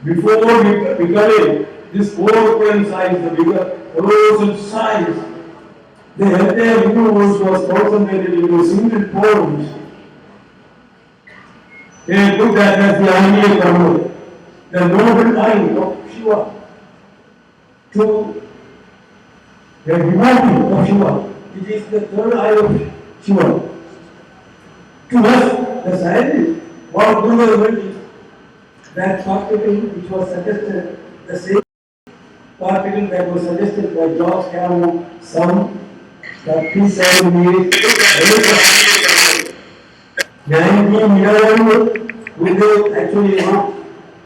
Before becoming this 4 size, the bigger colossal size, the entire universe was concentrated in a single point. They put that as the ideal control, the noble eye of Shiva to the devotee of Shiva. It is the third eye of Shiva. To us, the scientist, what Gurudevagiri is that particle which was suggested, the same particle that was suggested by George Cameron some 37 years later. 1911, Gurudev actually wrote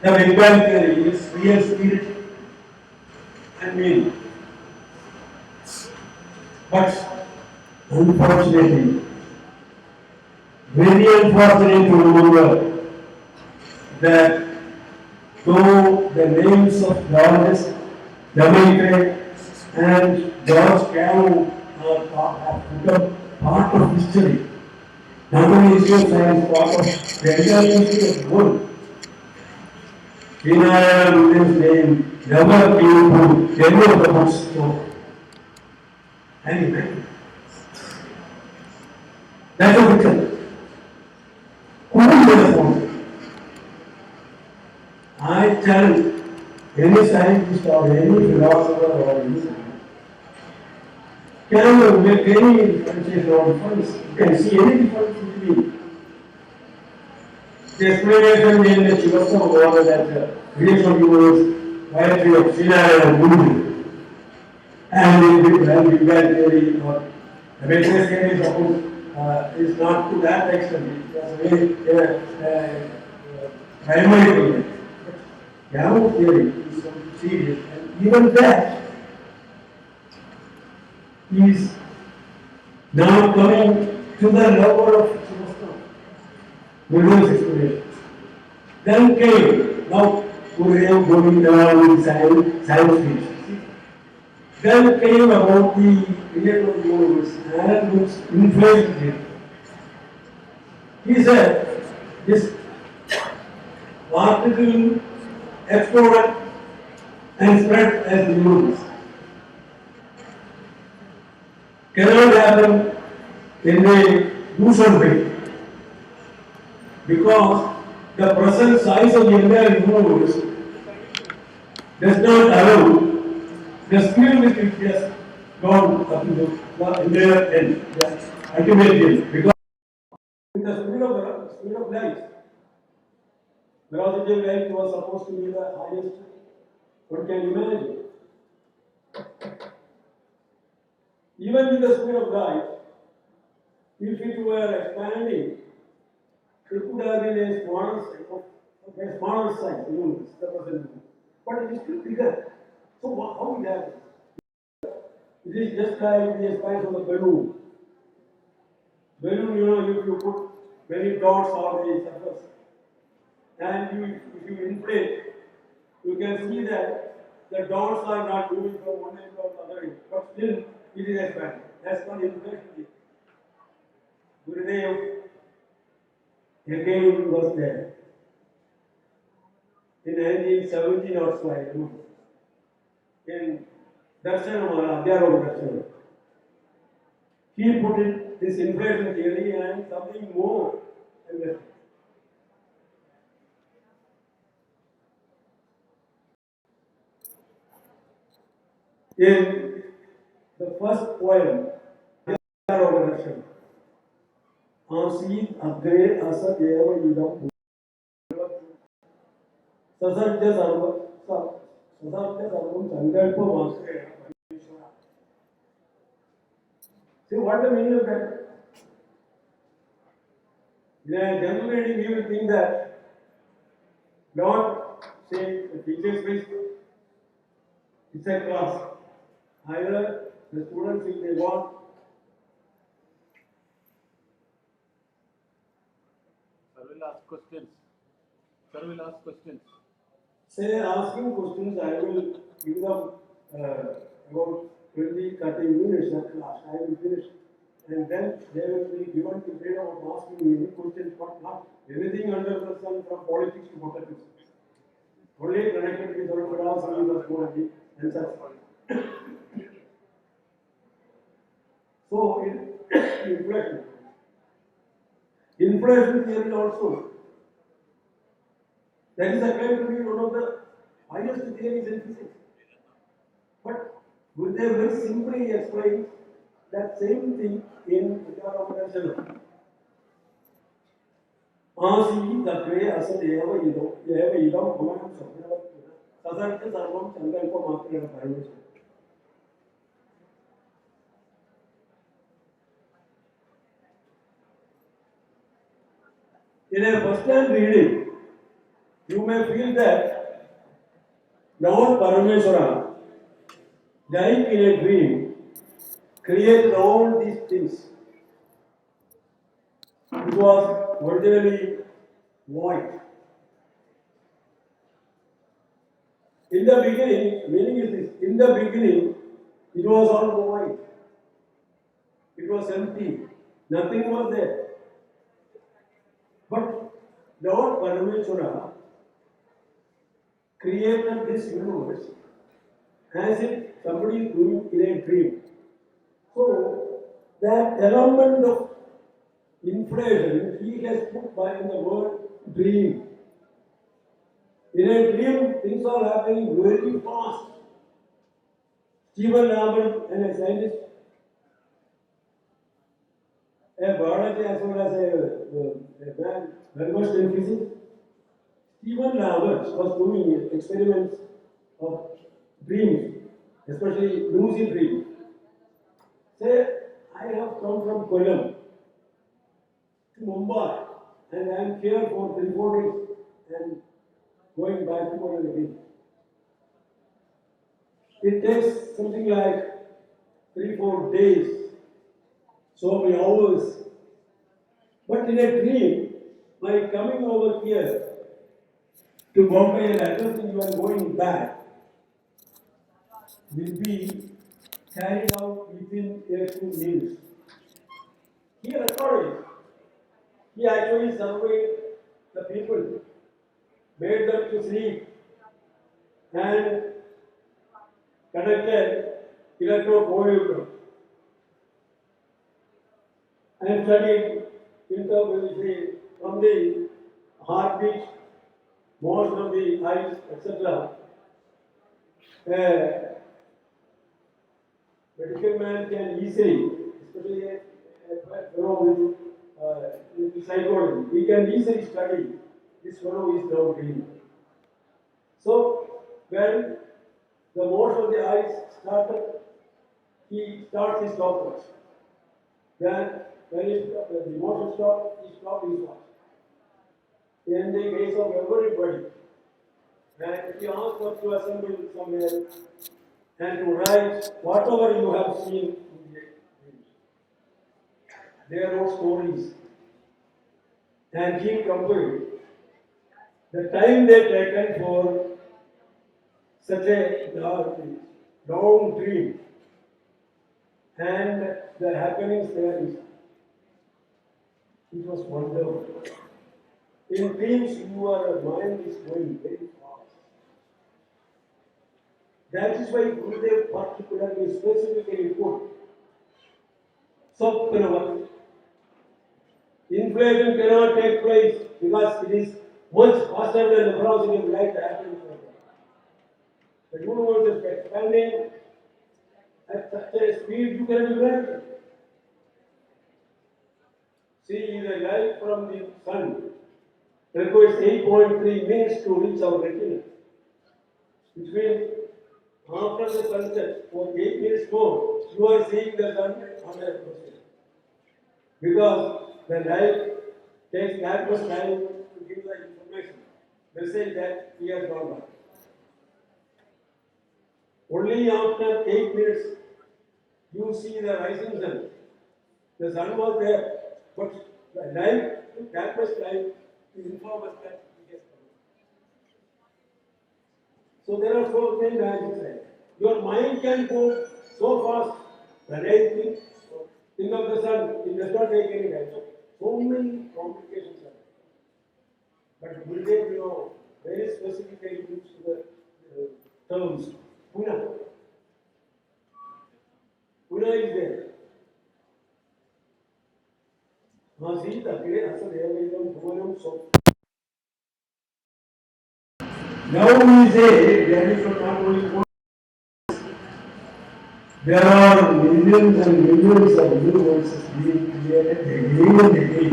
the MUMBAI theory, its real spirit and meaning. But unfortunately, very unfortunate to remember that though the names of Georges, Jamaica and George Cameron have become part of history, not only history of science, part of the entire history of the world. Sree Narayana Gurudevan's name never came to any of the books. So, anyway, that's a picture. Who is the responsible? I challenge any scientist or any philosopher or any scientist. Can you make any differentiation or difference? You can see any difference between the explanation in the Shivadasan Madhavan that creation of universe, poetry of Sree Narayana Gurudevan, and in the Big Bang theory or the Matrix theory, suppose, is not to that extent. It was very primary. Gamma theory is something serious, and even that is now coming to the level of Gurudevan's explanation. Then came, now Gurudev going down with science fiction. Then came about the creator of the universe and whose influenced it. He said, this particle exploded and spread as the universe. Cannot happen in a usual way because the present size of the entire universe does not allow the speed with which it has gone up to the entire end, the ultimate end. Because with the speed of light, velocity of light was supposed to be the highest one can imagine. Even with the speed of light, if it were expanding, it could have been a smaller size universe, the present universe. But it is still bigger. So how it happens? It is just like the expansion of the balloon. Balloon, if you put many dots on the surface, and if you inflate, you can see that the dots are not moving from one end to the other end, but still it is expanding. That's called inflation. Gurudev again was there in 1917 or so, I remember. In Darshanam. He put it, this inflation theory and something more. In the first poem, Asit Agre Asa Deva Idam Sasatya Sarvam Sankalpa Vasre. See what the meaning of that? In a general reading, you will think that Lord, say, the teacher speaks, it's a class. Either the students, if they want, Sir will ask questions. Sir will ask questions. say asking questions, I will give them about 20, 30 minutes at last. I will finish. And then they will be given the freedom of asking any questions, but not anything under the sun from politics to politics. only connected with our philosophy was going and such. So, inflation. Inflation theory also. That is acclaimed to be one of the highest theories in physics. But Gurudev very simply explains that same thing in Darshanam. Asi Dakre Asad Eva Idam Amanam Sabhava Sadartha Sarvam Changalpa Matra Paramash. In a first time reading, you may feel that Lord Parameshwara, like in a dream, created all these things. It was originally void. In the beginning, meaning is this, in the beginning, it was all void. It was empty. Nothing was there. But Lord Parameshwara created this universe as if somebody is doing in a dream. So, that element of inflation he has put by in the word dream. In a dream, things are happening very fast. Stephen Lamb and a scientist, a biologist as well as a man very much in physics. Stephen Lamb was doing experiments of dreams, especially lucid dreams. Say, I have come from Kollam to Mumbai and I am here for 3-4 days and going back to again. It takes something like 3-4 days, so many hours. But in a dream, by coming over here to Bombay and addressing you are going back, will be carried out within a few minutes. He recorded. He actually surveyed the people, made them to sleep, and connected electrocardiogram and studied from the heartbeat, motion of the eyes, etc. Medical man can easily, especially a fellow with psychology, he can easily study this fellow is now dreaming. So, when the motion of the eyes started, he starts his stopwatch. Then, when the motion stopped, he stopped his watch. In the case of everybody, and he asked us to assemble somewhere and to write whatever you have seen in the dreams. They wrote stories. And he compared the time they taken for such a long dream and the happenings there is. It was wonderful. In dreams, your mind is going very fast. That is why Gurudev particularly specifically put Sapnava. Inflation cannot take place because it is much faster than the velocity of light happening. The universe is expanding at such a speed you cannot imagine. See, the light from the sun requires 8.3 minutes to reach our retina. Which means after the sunset, for 8 minutes more, you are seeing the sun 100%. Because the light takes that much time to give the information, message that he has gone by. Only after 8 minutes, you see the rising sun. The sun was there, but the light took that much time to inform us that he has come. So there are so many magics there. Your mind can go so fast. When I think of the sun, it does not take any time. So many complications are there. But Gurudev, very specifically gives terms. Puna. Puna is there. Masita, Asal Evalam, Bhuvanam, so. Now we say there is not only one, there are millions and millions of new voices being created again and again.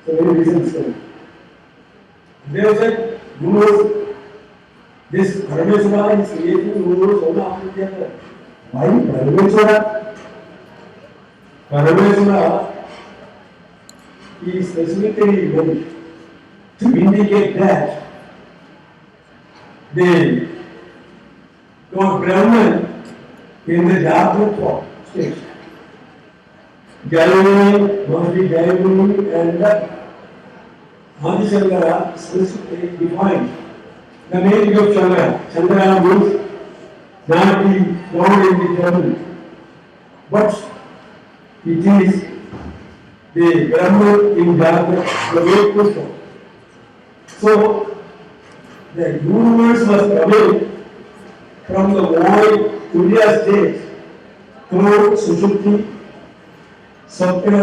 So many reasons for it. They have said, Gurus, this Parameswara is creating Gurus one after the other. Why Parameswara? Parameswara is specifically meant to indicate that they got Brahman in the Jagrut stage. Jayanani, Mahdi Jayanani and Adishankara specifically defined the meaning of Chandra. Chandra means not the God in the German, but it is the Brahman in Jagrut, the way Krishna. So, the universe was coming from the void Turiya state through Sushupti, Sapna,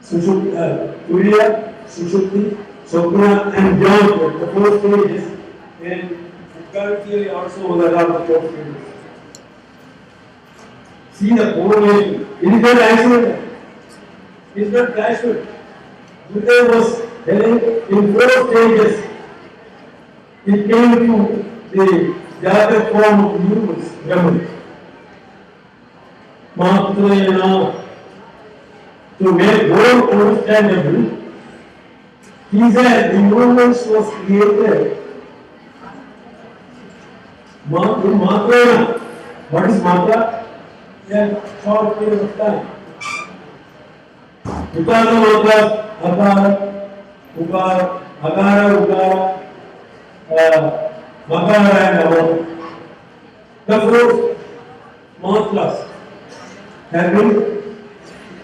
Turiya, Sushupti, Sapna and Jnana, the four stages, and currently also there are the four stages. See the correlation. It is not accident. It is not casual. Buddha was telling in four stages. It came to the Jagat form of the universe, Brahman. Mahaprayana, to make more understandable, he said the universe was created. Mahaprayana, what is Matra? A short period of time. Ukara Matra, Akara, Ukara, Akara, Ukara, Makara and Amara. The four mantras have been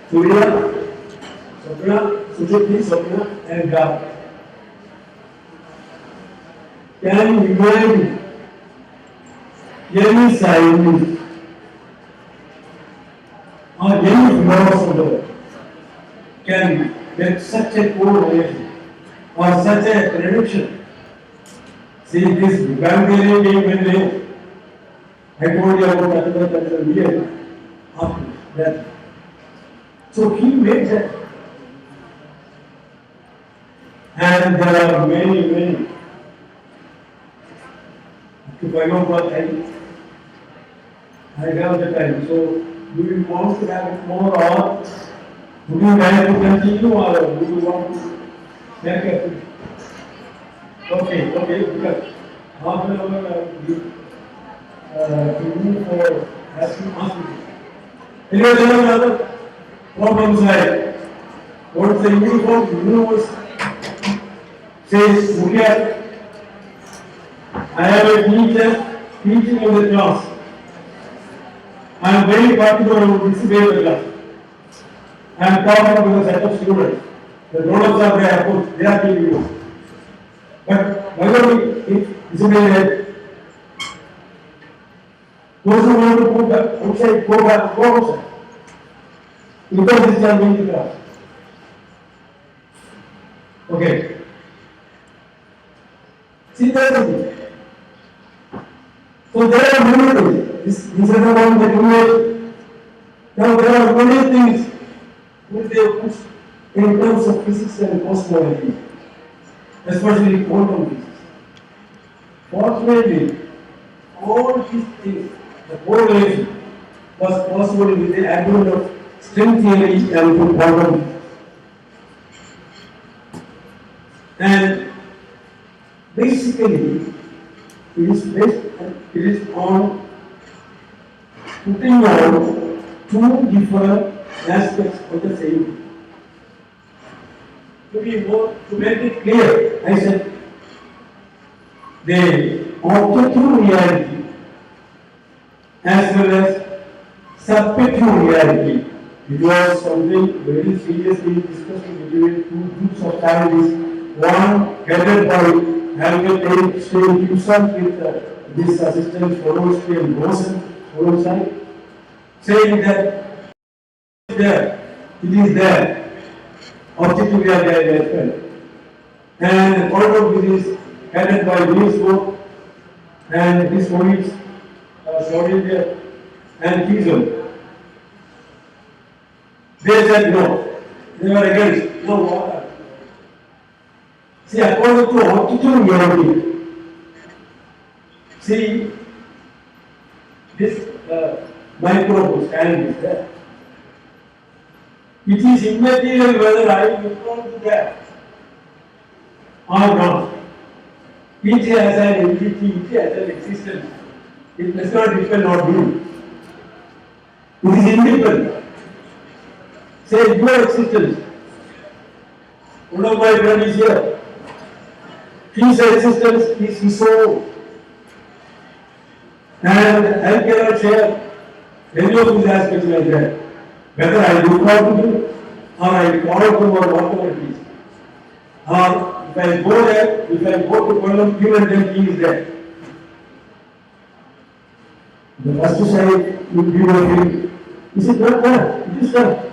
Turiya, Sapna, Sushupti, Sapna and Japa. Can you imagine any scientist or any philosopher can get such a correlation or such a prediction? See, this Gandhi came when I told you about that year after that. So he made that. And there are many. To find out what I have the time. So, do you want to have it more or would you like to continue or do you want to make it? Okay, because half an hour I will give to you for asking. Anyway, there are other problems like what the universe says, look at, I have a teacher teaching in the class. I am very particular about this way of the class. I am talking to a set of students. The grown-ups are there, of course, they are giving you. But whether it is a way those who want to go back outside, go outside. Because this is our main class. Okay. See, that's the thing. So there are many things. This is about the duration. Now there are many things which they put in terms of physics and cosmology, especially quantum physics. Fortunately, all these things, the correlation was possible with the advent of string theory and quantum physics. And basically, it is on putting on two different aspects of the same thing. To make it clear, I said the objective reality as well as subjective reality. It was something very seriously discussed between two groups of scientists, one headed by Albert Einstein himself with this assistant follows me and goes alongside, saying that it is there, objectively there, friend. And the point of view is headed by News Board and his colleagues, Saudi and Kizum. They said no. They were against. No water. See, according to altitude reality, see, this microbe stand is there. It is immaterial whether I will come to that or not. Each has an entity, each has an existence. It does not depend on you. It is independent. Say your existence. One of my friends is here. His existence is his own. And I cannot share any of these aspects like that. Whether I look out to him or I call to him or whatever it is. Or if I go there, if I go to Kollam, even then he is there. The first side will be working. Is it not there? It is there.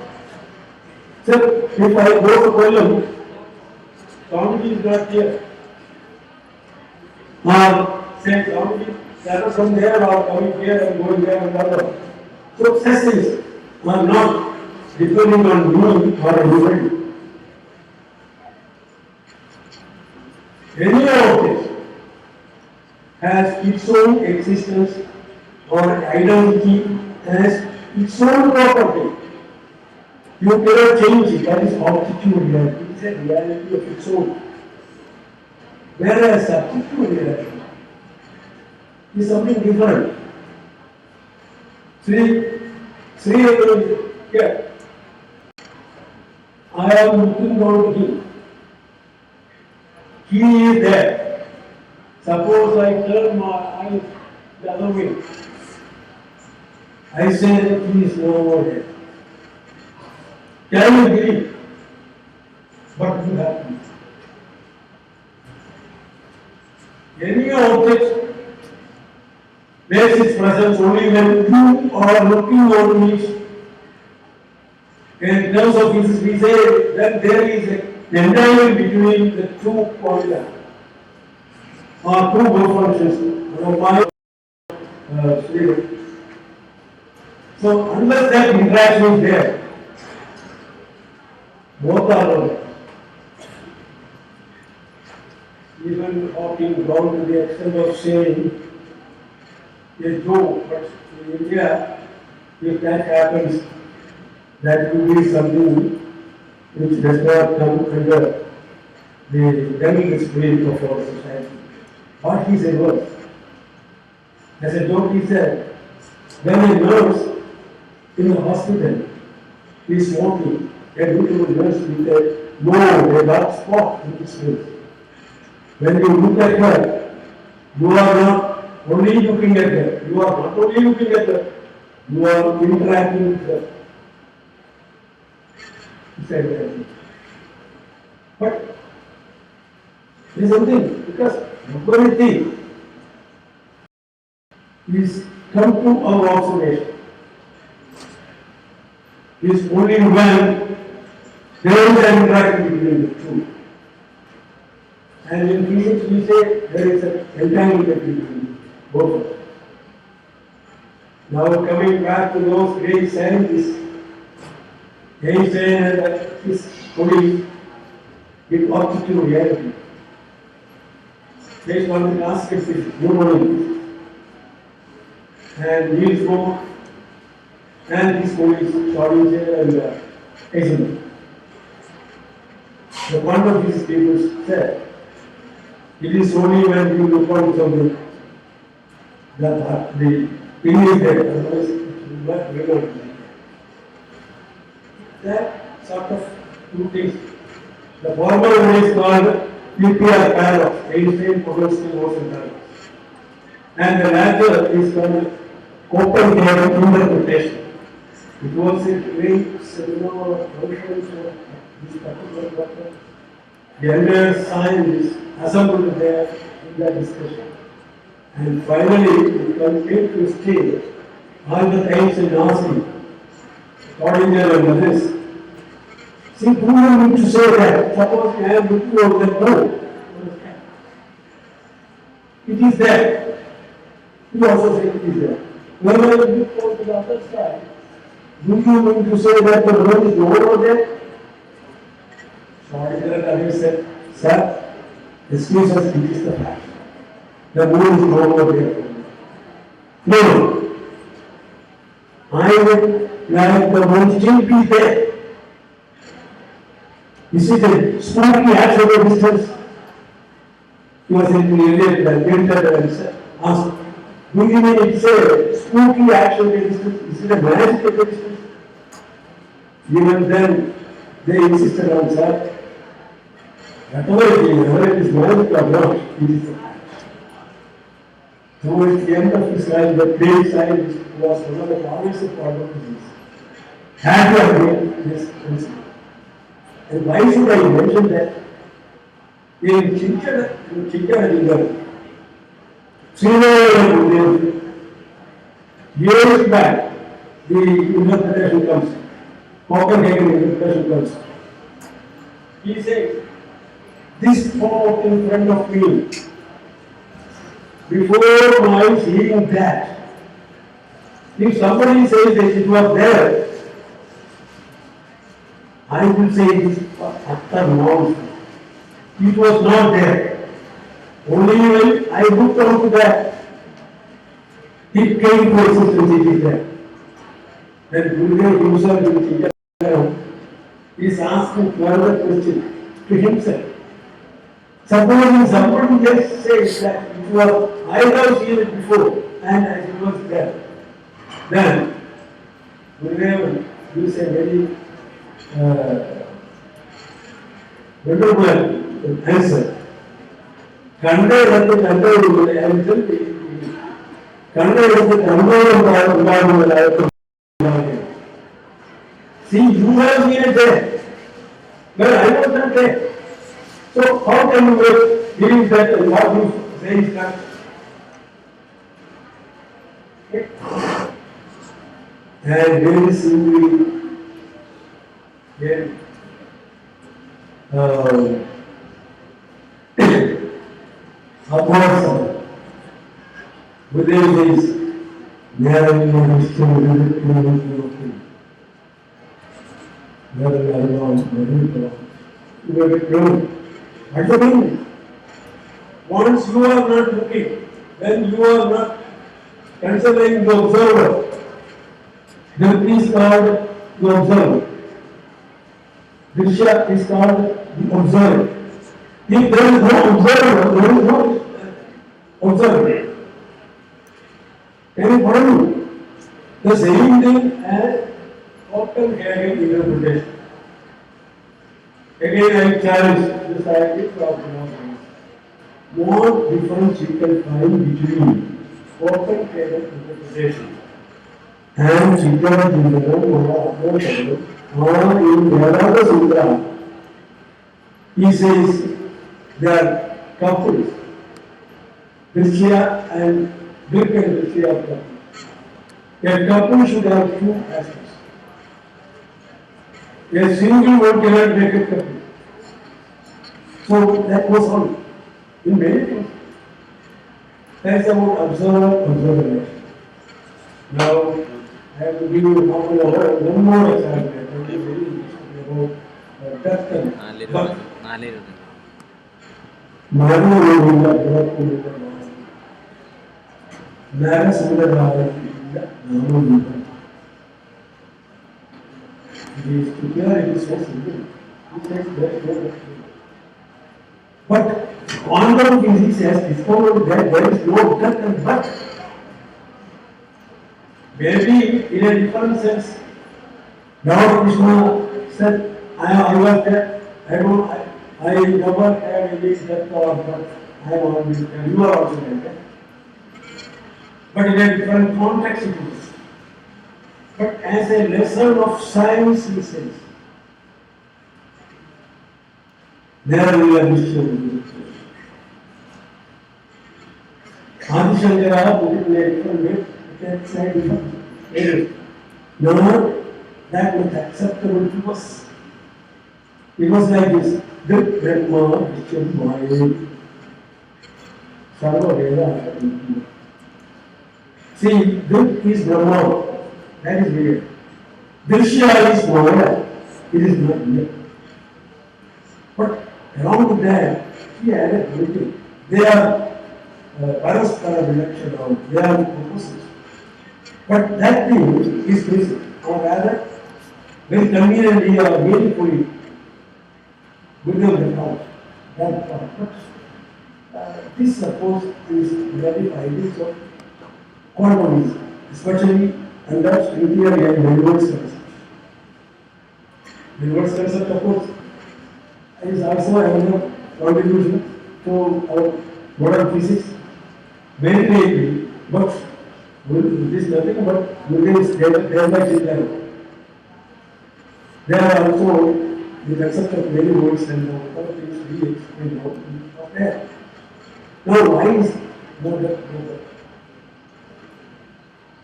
So if I go to Kollam, Samiti is not here. Or say Samiti, that is from there or coming here and going there and other. So such things are not depending on me or anybody. Any of this has its own existence or identity, has its own property. You cannot change it. That is objective reality. It is a reality of its own. Whereas subjective reality is something different. Sree yeah. I am looking down to him. He is there. Suppose I turn my eyes the other way. I say that he is no more there. Can you believe? What will happen? Any object makes its presence only when you are looking on it. In terms of physics, we say that there is an endowment between the two qualia or two growth functions. So unless that interaction is there, both are wrong. Even Hawking down to the extent of saying a joke, but in India, if that happens, that will be something which does not come under the demise spirit of our society. What he said was, as a joke he said, when a nurse in the hospital is smoking, a beautiful nurse will say, no, a dark spot in his face. When you look at her, you are not only looking at her, you are not only looking at her, you are interacting with her. He said that. But there is something, because everything is come to our observation. Is only when there is an interaction between the two. And in physics we say there is an entanglement between both of them. Now coming back to those great scientists, Einstein and his colleagues with objective reality, based on the classical physics, physics, and Niels Bohr and his colleagues, Schrodinger and S.N.M.S. The quantum physics people said, it is only when you look on something that the thing is there, otherwise it will not remain. That sort of two things. The former one is called PPR paradox, Einstein potential motion paradox. And the latter is called open theorem interpretation. It was a great seminar conference for this particular doctor. The entire science is assembled there in that discussion. And finally, we continue to stay all the times in asking, according to their others. See, who are you to say that? Suppose I am looking over the no. It is there. You also say it is there. When I look over the other side, do you mean to say that the road is no over there? Sorry, I said, sir, excuse us, it is the fact. The moon is no over there. No. I would like the moon still be there. Is it a spooky actual distance? He was in the area that Tiruvananthapuram asked, do you mean it's a spooky actual distance? Is it a magical distance? Even then, they insisted on that. Whatever it is, whether it is magic or not, it is a fact. Towards the end of his life, the great scientist was one of the prominent part of disease. Had to have this principle. And why should I mention that? In Chikkara, Sree Narayana Gurudevan, years back, the interpretation comes, Copenhagen interpretation comes. He says, this thought in front of me, before my seeing that, if somebody says that it was there, I will say it is utter nonsense. It was not there. Only when I looked onto that, it came to existence, it is there. Then Gurudev himself in Chikkara is asking further question to himself. Supposing somebody just says that it was, I have seen it before and as it was there, then Gurudev gives a very wonderful answer. Kanda eduthu kandavuduville, I will tell you. Kanda eduthu kandavuduville. See, you have seen it there, but I was not there. So how can you believe that what you say is correct? And very simply, upwards Gurudev says, Narayana What's the meaning? Once you are not looking, then you are not considering the observer. Then it is called the observer. Drishya is called the observer. If there is no observer, there is no observer. Can you follow me? The same thing as often having interpretation. Again, I challenge the scientists of philosophy. What difference you can find between open canon interpretation and Chikkara or in Vedanta Sutra? He says they are couples, Drishya and Drik and Drishya are couples. A couple should have two aspects. A single one cannot make a couple. So that goes on in many things. That's about observation. Now, I have to give you one more example. That is very interesting about death and birth. It is to hear it is so simple. He says there is no. But quantum physics has discovered that there is no death and birth. Maybe in a different sense. Lord Krishna said, I was there, I never had any death or birth. I am always there. You are also there. But in a different context it is. But as a lesson of science, he says, there we are mystery. Adi Shankara put it in a different way, it had slightly different ways. Now that was acceptable to us. It was like this. Drit Brahma Vishnu Maya Sarva Veda. See, Drit is Brahma. That is weird. Drishya is Maya. It is not weird. But along with that, he added everything. They are Paraspara Vilakshanam. They are opposites. But that thing is missing. Or rather, very conveniently or meaningfully, Gurudevagiri found that part. But this, suppose, is very ideas of quantum, especially under string theory and universe concept. Universe concept, of course, is also another contribution to our modern physics. Very lately, but this is nothing but Gurudev's day-by-day. There are also the concept of many words and other things we explain of that. Now, why is not that?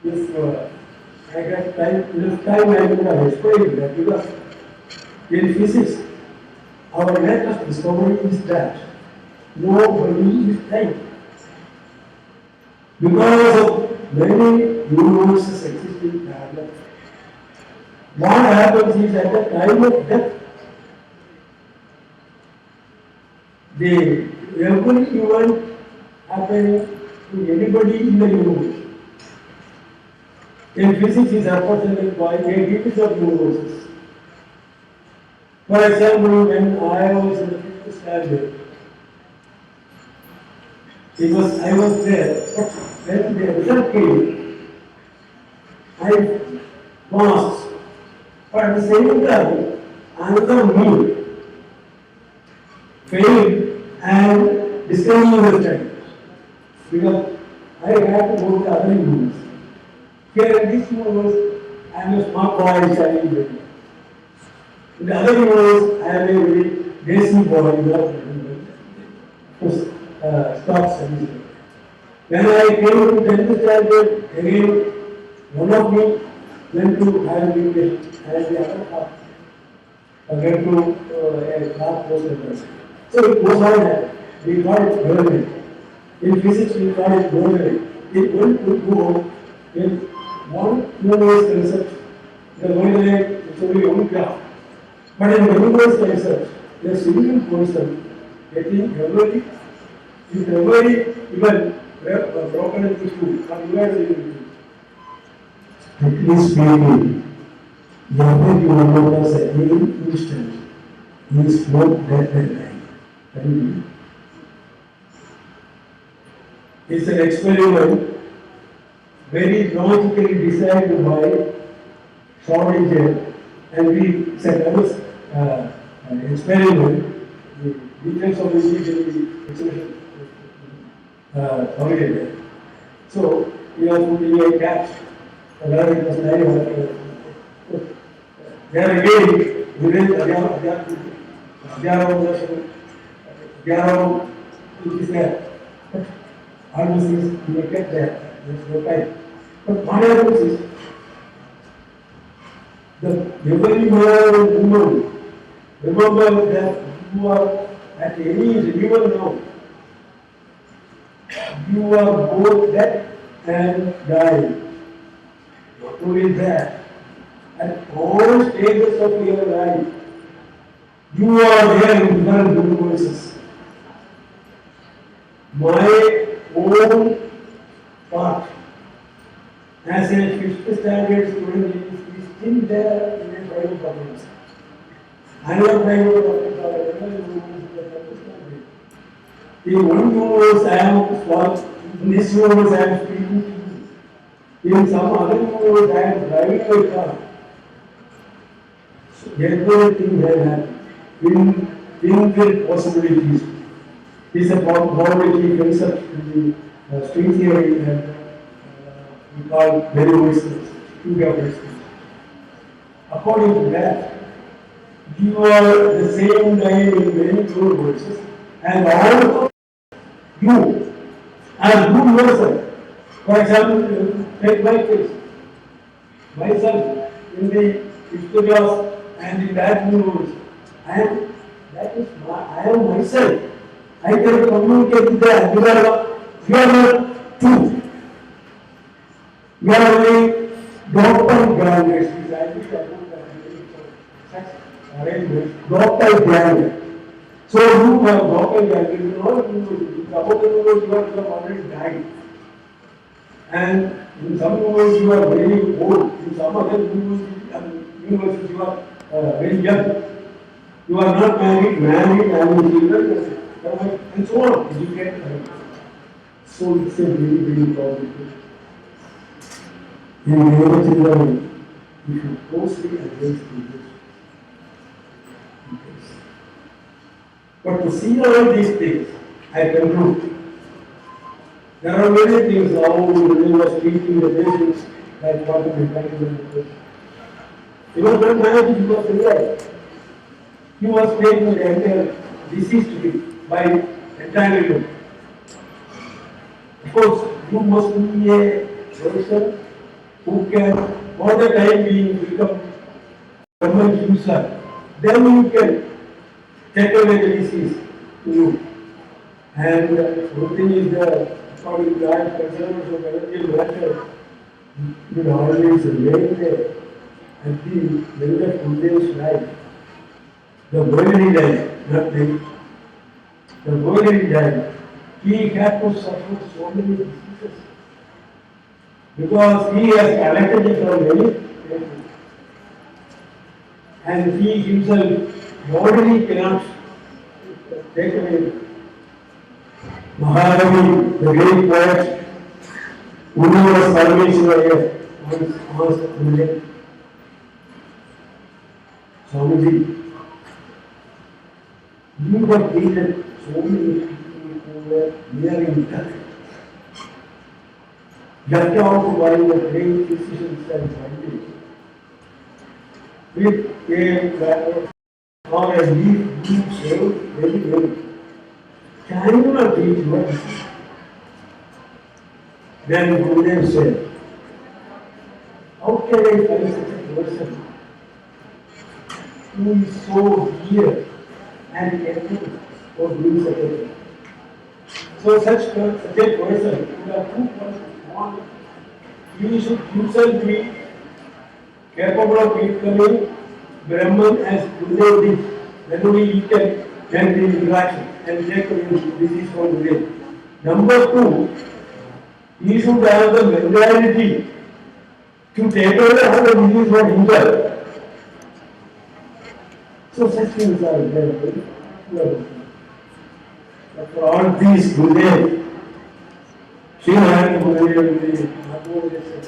If I got enough time, I would have explained that because in physics, our latest discovery is that nobody is time. Because of many universes existing parallel. What happens is at the time of death, every event happening to anybody in the universe in physics is represented by a series of universes. For example, when I was in the 5th standard, I was there, but when the result came, I passed. But at the same time, another me failed and discovered the study. Because I had to go to other universe. Here in this universe, I am a smart boy studying very. In the other universe, I am a very basic boy, stop studying. When I came to 10th standard, again, one of me went to higher education, and the other half went to a class post university. So it goes on. We call it government. In physics, we call it government. It went to go in one universe concept. The only is only one graph. But in universe concept, the single person getting every event broken into two or divided into two. Technically speaking, never you will notice at any instant he is more dead than dying. It's an experiment very logically designed by Schrodinger, and we said that was experiment. The details of the exhibition Schrodinger. So we are putting a catch. There again, which is there. But almost you may get there, there's no time. But what happens is, every man and woman, remember that you are at any given now, you are both dead and dying. Not only that, at all stages of your life, you are there in different universes. My own part, as a 5th standard student, is still there in a private problems. Another private problems. In one universe, I am small. In this universe, I am speaking to you. In some other universe, I am driving a car. Everything has happened. Infinite possibilities. This is a probability concept in the string theory that we call variables, two-dimensional. According to that, you are the same guy in many universes, and all of you as good yourself. For example, take my case, myself in the history class and the bad news. I am myself. I can communicate with them. You are not two. You are only doctor graduates. I wish I don't have such arrangements. Doctor graduate. So you have doctor graduate, you know, about the university, you have already died. And in some universities you are very old. In some other universities you are very young. You are not married, having children, and so on. You get so it's a very, very problem. In marriage environment, if you closely against people, but to see all these things, I conclude. There are many things how we was treating the patients like what we can. He was not managed, he was alive. He was taking the entire disease by entanglement. Of course, you must be a person who can, all the time being, become Brahman himself. Then you can take away the disease to you. And one thing is the according to that concerns of energy matter, it always remain there at the end of Gurudev's life. The worldly life, not life. The worldly life, he had to suffer so many diseases because he has collected it from many places. And he himself bodily cannot take away. Maharavi, the great poet, who was Parmeshwara, once asked the Swamiji, you have treated so many people who were nearing death. Just out to buying the great physicians and scientists. With care, or a leaf, you say, very well. Can you not teach what? Then Gurudev said, how can I find such a person who is so dear and careful for doing such a thing? So such a person, who are two persons, one, he should himself be capable of becoming Brahman as Gurudev did. Then only he can get the interaction and take the disease from Gurudev. Number two, he should have the mentality to take away all the disease from himself. So such things are there. But for all these Gurudev, Shri Narayana Gurudevan said,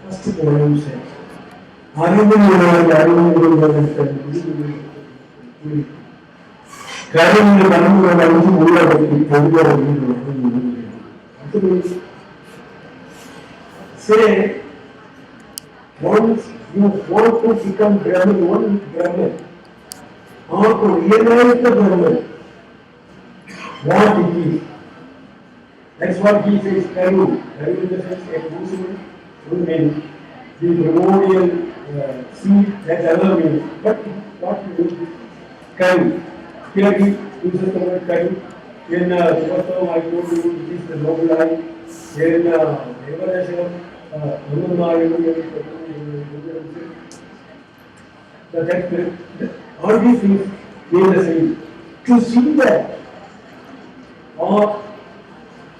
first poem says, say, once you want to become Brahman, one Brahman, or to realize the Brahman, what it is. That's what he says, Karu. Karu in the sense, a Muslim, means the primordial seed, that's another meaning. But what you do, Karu. Here he uses the word Karu. In Shivadasan, I told you, it is the noble eye. Here in Devadasan, all these things mean the same. To see that, or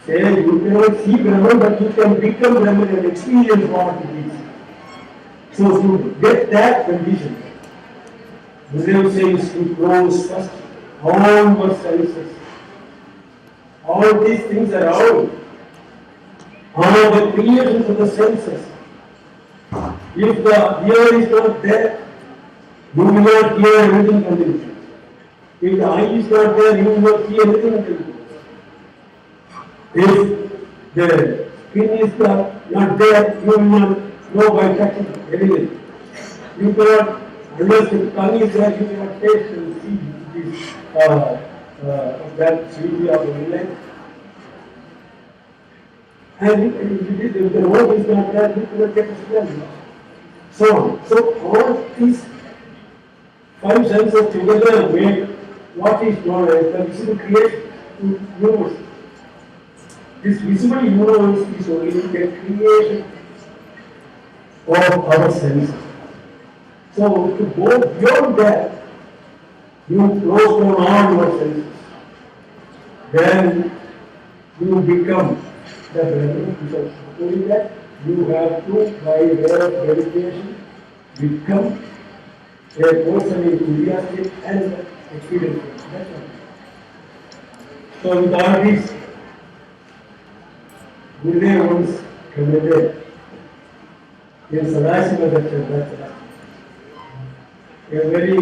say you cannot see Brahman, but you can become Brahman and experience what it is. So to get that condition, Gurudev says to close first all your senses. All these things are out. All the creations of the senses. If the ear is not there, you will not hear anything from the senses. If the eye is not there, you will not see anything from the senses. If the skin is not there, you will not know by touching anything. You cannot, unless the tongue is there, you cannot taste and see this that sweetness of the life. And if the road is not there, you cannot get a signal. So all these five senses together make what is known as the visible creation universe. This visible universe is only the creation of our senses. So to go beyond that, you close down all your senses. Then you become the brother. Because doing that, you have to, by way of meditation, become a person enthusiastic and experienced. That's all. So with all these, Gurudev once commented in Sadashiva lecture, a very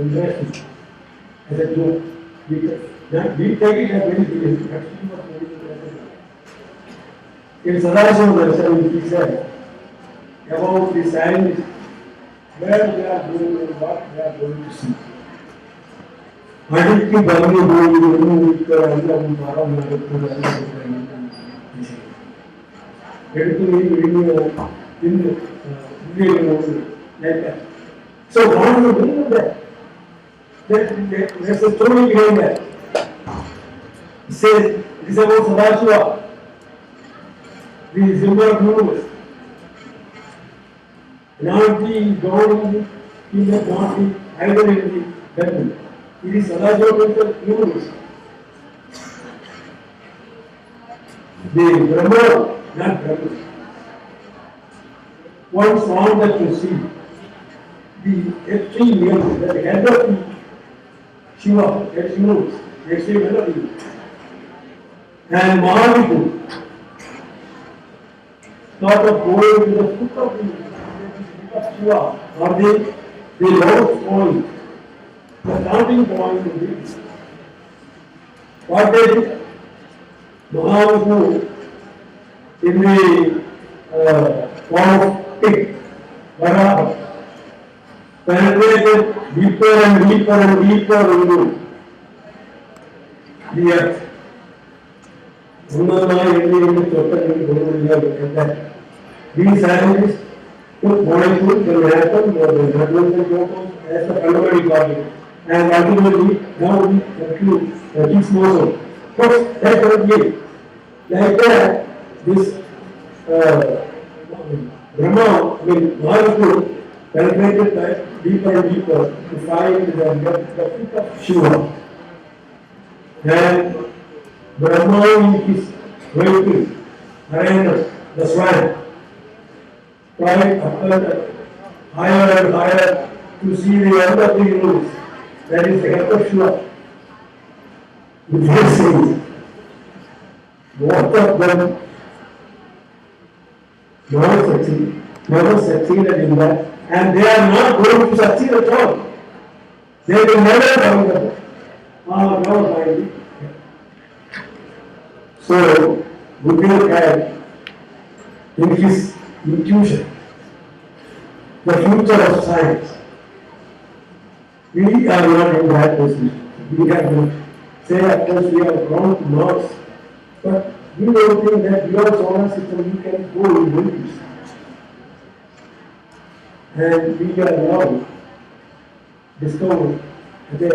interesting as a joke. We take it as very serious. In Sadashiva lecture, he said about the scientists, where they are going and what they are going to see. Adikki bangi hoyi ikkada alla maram naduttadu eduthu in like that. So what is the meaning of that? There's a story behind that. It says it is about Sadashiva, the symbol of universe. Not the God in the not the idol in the temple. It is Sadashiva of the universe. The Brahma, not Brahma. Once wanted to see the extreme universe, the head of the Shiva, that universe, the extreme head of the universe. And Mahavipu thought of going to the foot of the Shiva, or the lowest point, the starting point of this. What they did? Mahavipu in the form of pig, Varaha, penetrated deeper and deeper and deeper into the earth. These scientists took molecules from the atom or the hydrogen as the fundamental target, and ultimately now we conclude that it's more. But that doesn't mean like that this Brahma, molecule penetrated deeper and deeper to find the feet of Shiva. And Brahma in his vehicle, Narayana, the swan, tried after higher and higher to see the end of the universe. That is the head of Shiva. With his saying, both of them never succeeded in that, and they are not going to succeed at all. They will never find that. Never find it. So, Gurudev had in his intuition the future of science. We are not in that position. We have to say, of course, we have gone to Mars, but we don't think that beyond solar system we can go in universe. And we are now discovered the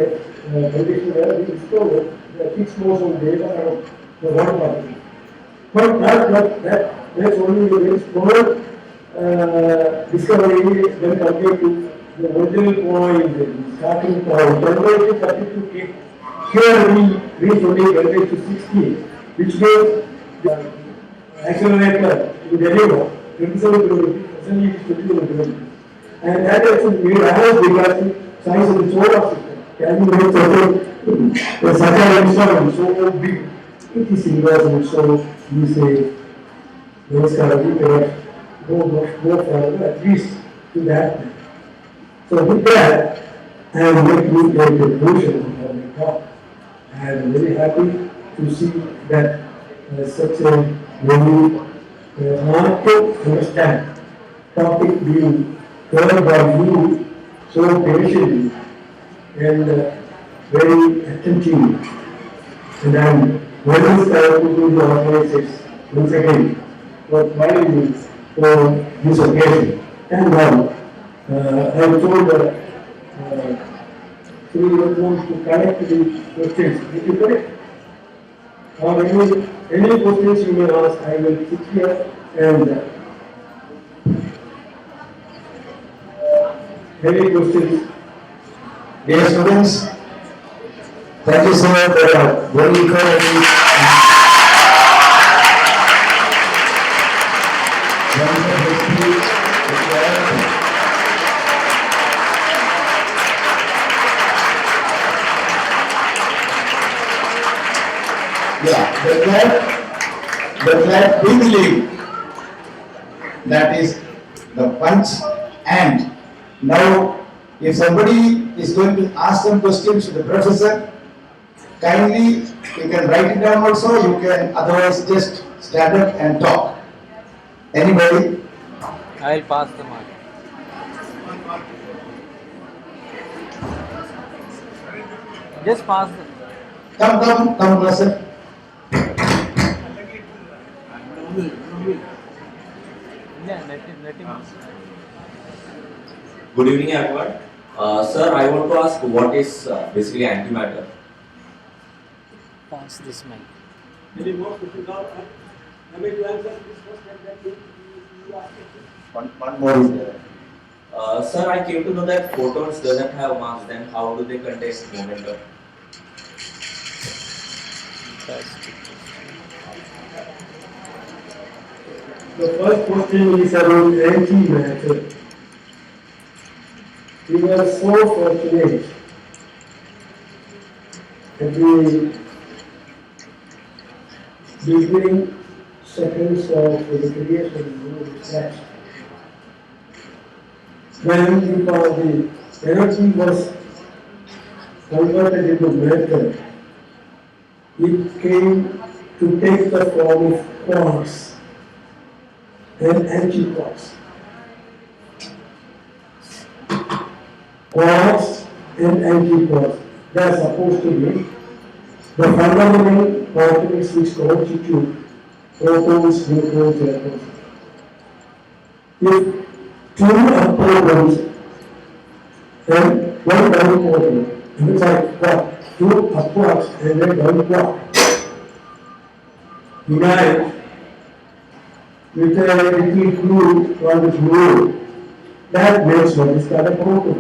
condition where we discovered the fixed motion data of the one particle. But that's only a very small discovery when compared to the original point, the starting point. Temperature 32 here we reach only temperature 60, which means the accelerator in deliver 27 kilometers, suddenly it is 21 kilometers. And that is made as because the size of the solar system can be made such a instrument so big. It is invisible, so we say, Namaskar, we cannot go further, at least to that. So with that, I am making a conclusion of my talk. I am very happy to see that such a very hard to understand topic being covered by you so patiently and very attentively. And I'm very thankful to the organizers once again for inviting me for this occasion. And now, I told Sree Narayana to collect the questions. Did you correct? Or any questions you may ask, I will sit here and any questions. Dear students, thank you so much for a very encouraging yeah, the clap bigly, that is the punch. And now if somebody is going to ask some questions to the professor, kindly you can write it down also, you can otherwise just stand up and talk. Anybody? I will pass the mark. Just pass the. Come, professor. Yeah, let him. Good evening, everyone. Sir, I want to ask what is basically antimatter? Pass this mic. Any more questions now? I mean, to answer this first and then you ask it. One more is there. Sir, I came to know that photons doesn't have mass. Then how do they contain momentum? The first question is about antimatter. We were so fortunate at the beginning seconds of the creation of the flash. When the energy was converted into matter, it came to take the form of quarks and antiquarks. Quarks and antiquarks, they are supposed to be the fundamental particles which constitute protons, neutrons, electrons. If two up protons and one down proton, it's like what? Two up quarks and then down quark unite with a little fluid called fluid, that makes what is called a proton.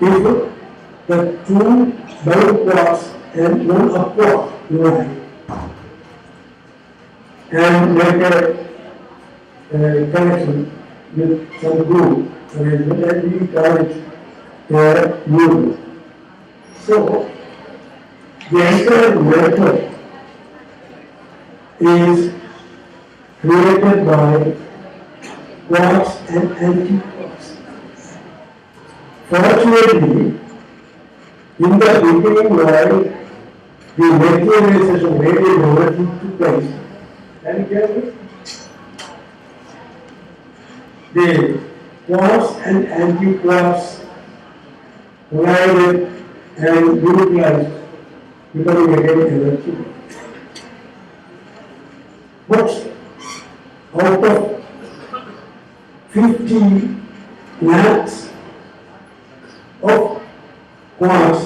If the two down quarks and one up quark unite and make a connection with some group arrangement, and we call it a union. So, the entire matter is created by quarks and antiquarks. Fortunately, in the beginning while the materialization radiant energy took place, and the quarks and antiquarks collided and neutralized, becoming again energy. But out of 50 lakhs of quarks,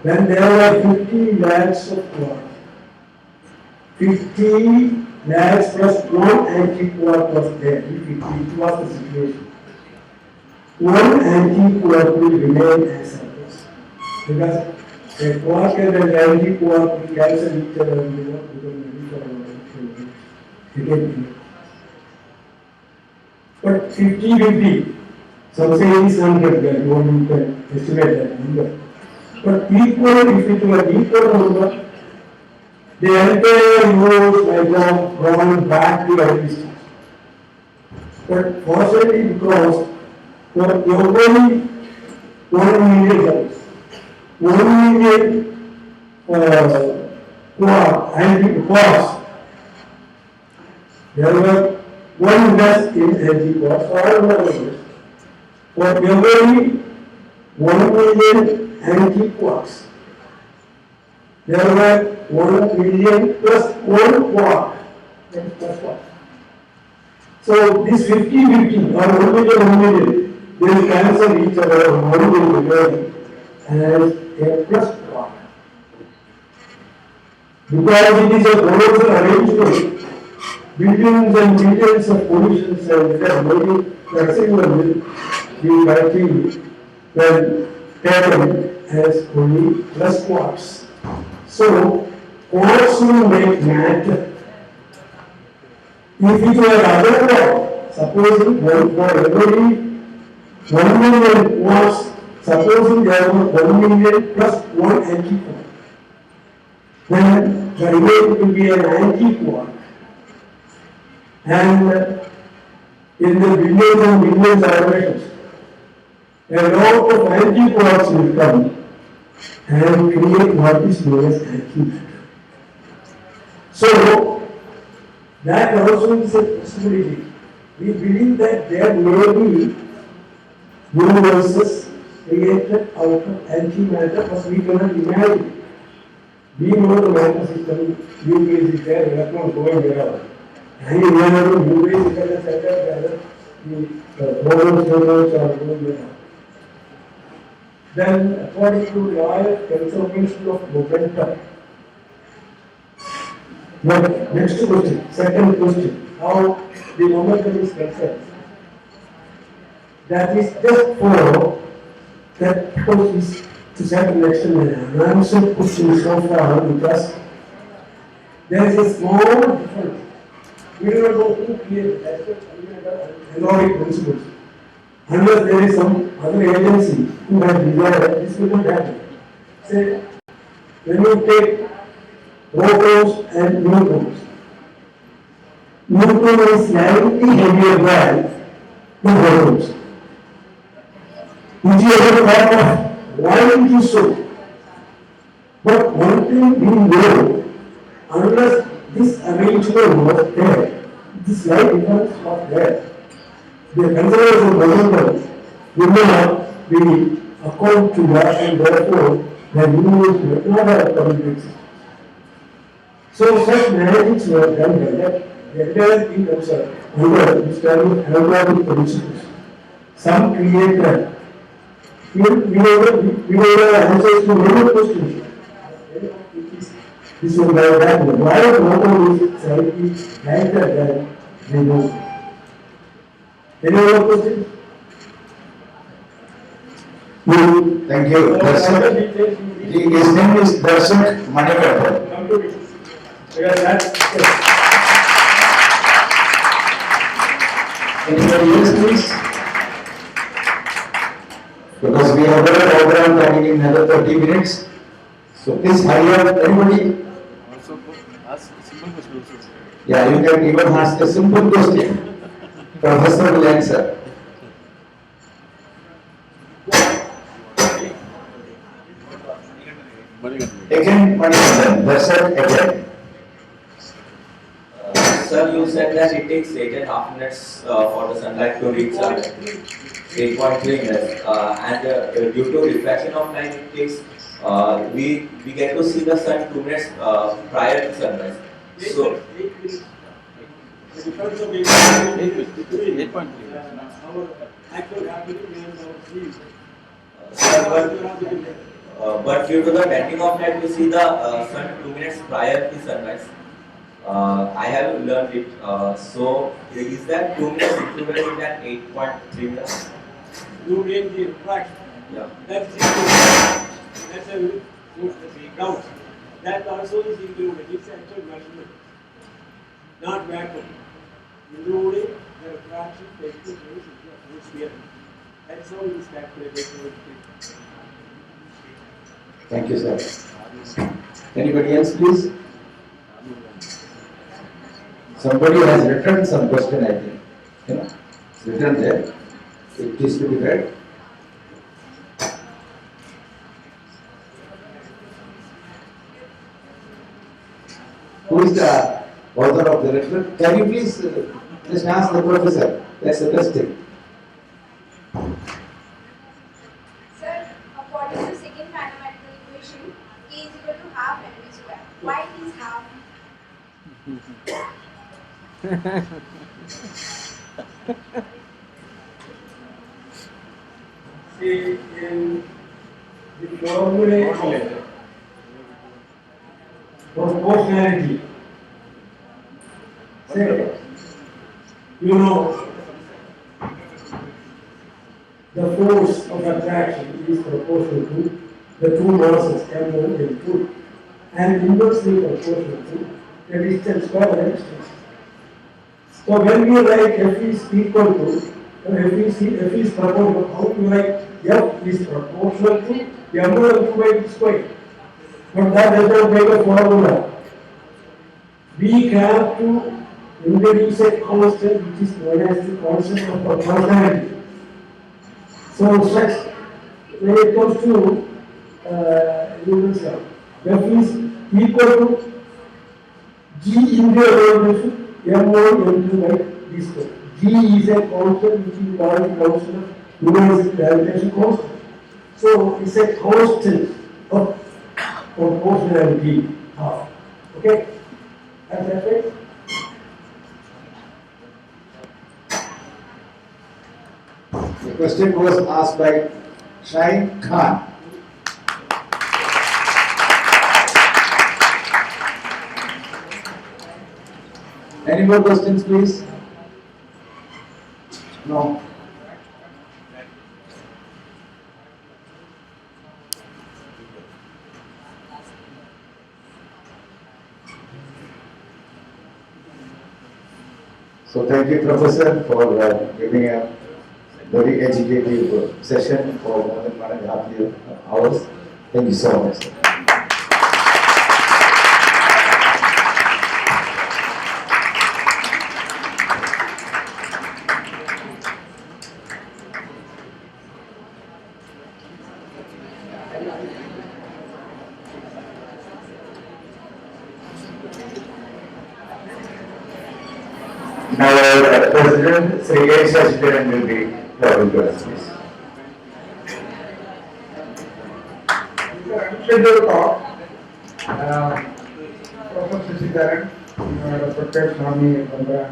when there were 50 lakhs of quarks, 50 lakhs plus one antiquark was there. If it was the situation, one antiquark will remain as it is, because a quark and an antiquark will cancel each other and will not become ready for again. But 50-50, some say it is 100, that one you can estimate that number. But equal, if it were equal number, the entire universe might have gone back to early stage. But fortunately, because for every 1 million cells, 1 million quarks, there were one less in antiquarks, or one. For every 1 million antiquarks, there were 1 million plus 1 quark. That is plus quark. So this 50-50 or 1 million, 1 million, they will cancel each other, 1 will remain as a plus quark. Because it is a colossal arrangement, billions and billions of pollutions and there very flexible will likely when taken as only plus quarks. So quarks will make matter. If it were otherwise, supposing for every 1 million quarks, supposing there were 1 million plus 1 antiquark, then the remaining will be an antiquark. And in the billions and billions of atoms, a lot of antiquarks will come and create what is known as antimatter. So, that also is a possibility. We believe that there may be universes created out of antimatter, but we cannot imagine. We know the matter system, nucleus is there, electrons going wherever. And in another nucleus is at the center, the protons, neutrons are going wherever. Then, according to law of conservation of momentum, now, next question, second question, how the momentum is conserved. That is just for that is to certain extent an unanswered question so far because there is a small difference. We do not know who created that, economic principles. Unless there is some other agency who has desired, this will not happen. Say, when you take protons and neutrons, neutron is slightly heavier than the protons. Which you ever thought of why it is so? But one thing we know, unless this arrangement was there, this slight difference was there. The conservation of momentum will not be according to that and therefore the universe will not have come into existence. So such magics were done by that. The entire thing observed under this kind of algorithmic principles. Some created. We know answers to many questions. This was like that. Why water is slightly lighter than we know? Any other questions? Thank you. His name is Darshan Manipur. Come to me. Because Anybody else, please? Because we have got a program coming in another 30 minutes. So please hurry up, everybody. Also, ask simple question also. Yeah, you can even ask a simple question. Professor will answer. Again, Manikandan, Darshan again. Sir, you said that it takes 8.5 minutes for the sunlight to reach 8.3 minutes, and due to refraction of light, it takes we get to see the sun 2 minutes prior to sunrise. So, 8 minutes. The difference of 8 minutes between 8.3. our actual happening and our sleep. sir, but due to the bending of light, we see the sun 2 minutes prior to sunrise. I have learned it. So, is that 2 minutes equivalent to 8.3 minutes? You gain the refraction. Yeah. That's included. That's a count. That also is included. It's actual measurement, not vacuum. Including the refraction taking place in the atmosphere. That's how it is calculated. Thank you, sir. Anybody else, please? Somebody has written some question, I think. You know, it's written there. It is to be read. Who is the author of the letter? Can you please just ask the professor? That's the best thing. Sir, according to second mathematical equation, K is equal to half NV square. Why it is half? See, in the formula of proportionality, say, you know, the force of attraction is proportional to the two masses M1 and 2 and inversely proportional to the distance covered and distance. So when we write F is equal to F is proportional, how do you write F is proportional to M1 by T square? But that does not make a formula. We have to introduce a constant which is known as the constant of proportionality. So such, when it comes to units, F is equal to G into a relation M1 M2 by D square. G is a constant which is called the constant of universal gravitation constant. So it's a constant of proportionality half. Okay? That's that right? The question was asked by Shahin Khan. Any more questions, please? No. So thank you, Professor, for giving a very educative session for more than 1.5 hours. Thank you so much. Now, President Sree Shivadasan will be talking to us, please. Scheduled talk. Professor Sridharan, Dr. Swami Mandira,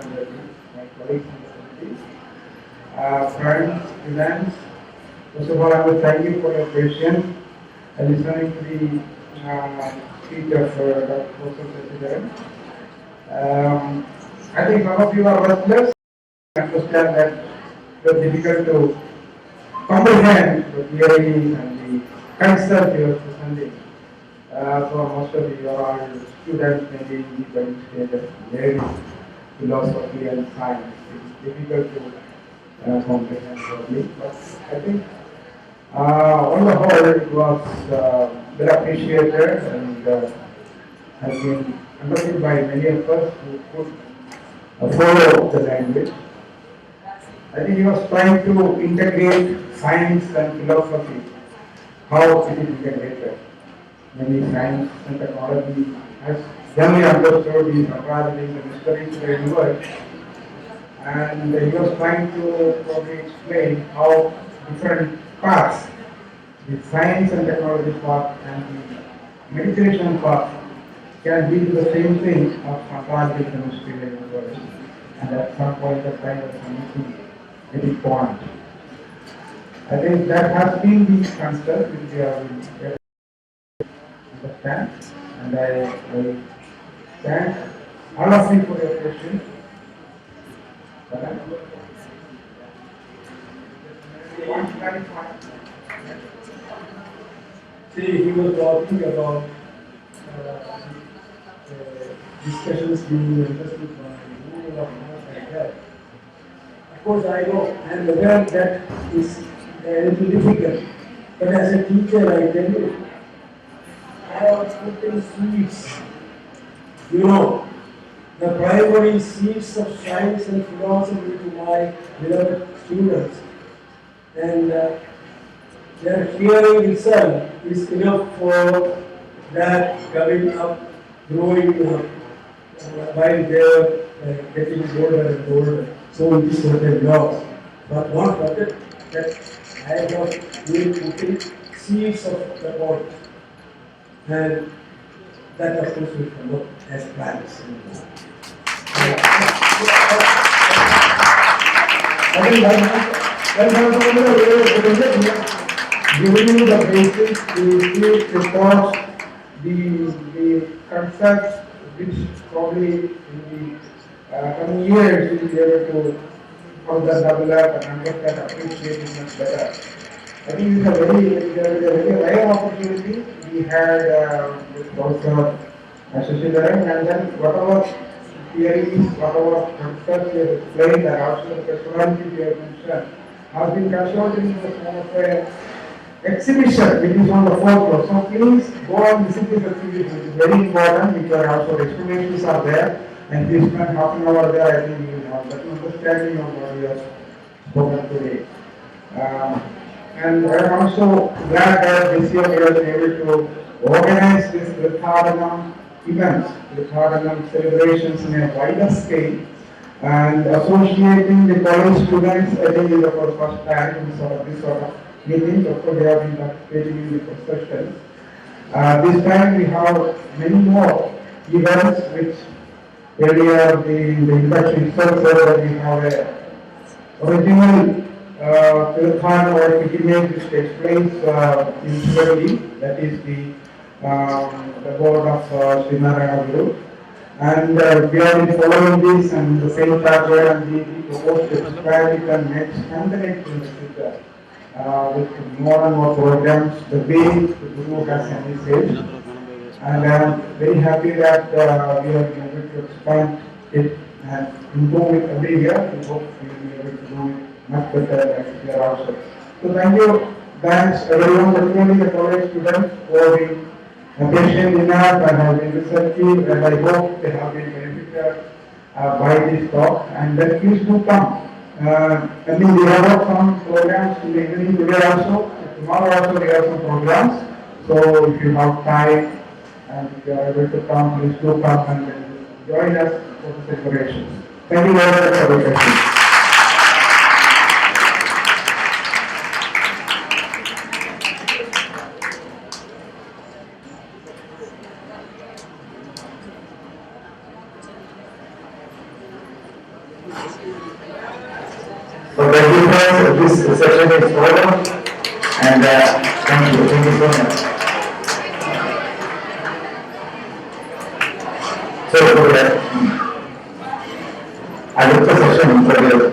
my colleagues in the committee, friends, events. First of all, I would thank you for your patience and listening to the speech of Dr. Professor Sridharan. I think some of you are restless. I understand that it is difficult to comprehend the theories and the concept you are presenting. So most of you are all students, maybe in the early stage of learning philosophy and science. It's difficult to comprehend probably, but I think on the whole it was well appreciated and has been understood by many of us who could follow the language. I think he was trying to integrate science and philosophy, how it is integrated. Maybe science and technology has generally understood these unraveling the mysteries of the universe, and he was trying to probably explain how different paths, the science and technology path and the meditation path, can lead to the same thing of unraveling the mystery of the universe. And at some point of time, of something very point. I think that has been the concept which we have understand, and I thank all of you for your questions. Want to clarify? See, he was talking about discussions being understood by rule of mass like that. Of course, I know, I am aware that is a little difficult, but as a teacher, I tell you, I have put in seeds, you know, the primary seeds of science and philosophy to my beloved students, and their hearing itself is enough for that coming up, growing up, while they are getting older and older. So it is what they lost. But not forget that I have been putting seeds of the body. and that of course will come up as plans. I think that's also one of giving you the basics, the reports, the concepts which probably in the coming years you will be able to further develop and understand, appreciate it much better. I think it's a very rare opportunity we had with Dr. Shivadasan, and then whatever theories, whatever concepts we have explained, and also the personality we have mentioned, has been controlled in the form of a exhibition which is on the fourth floor. So please go and visit this exhibition. It is very important because also the explanations are there, and if you spend half an hour there, I think you will have better understanding of what we have spoken today. And I am also glad that this year we have been able to organize this Theerthadanam events, Theerthadanam celebrations in a wider scale, and associating the college students, I think is for the first time in this sort of meetings. Of course, they have been participating in the first sessions. This time we have many more events which earlier the introduction itself said that we have a original Tiruvananthapuram or pilgrimage which takes place in Shivadasan, that is the board of Sree Narayana Guru. And we have been following this and the same charter, and we propose to expand it and strengthen it in the future with more and more programs, the way the Guru has envisaged. And I am very happy that we have been able to expand it and improve it every year. We hope we will be able to do it much better next year also. So thank you, thanks everyone, particularly the college students for being patient enough and have been receptive, and I hope they have been benefited by this talk. And then please do come. I think we have some programs in the evening today also. Tomorrow also we have some programs. So if you have time and if you are able to come, please do come and join us for the celebration. Thank you very much for the question. So thank you friends, this session is over, and thank you so much. So for that, I look the session for the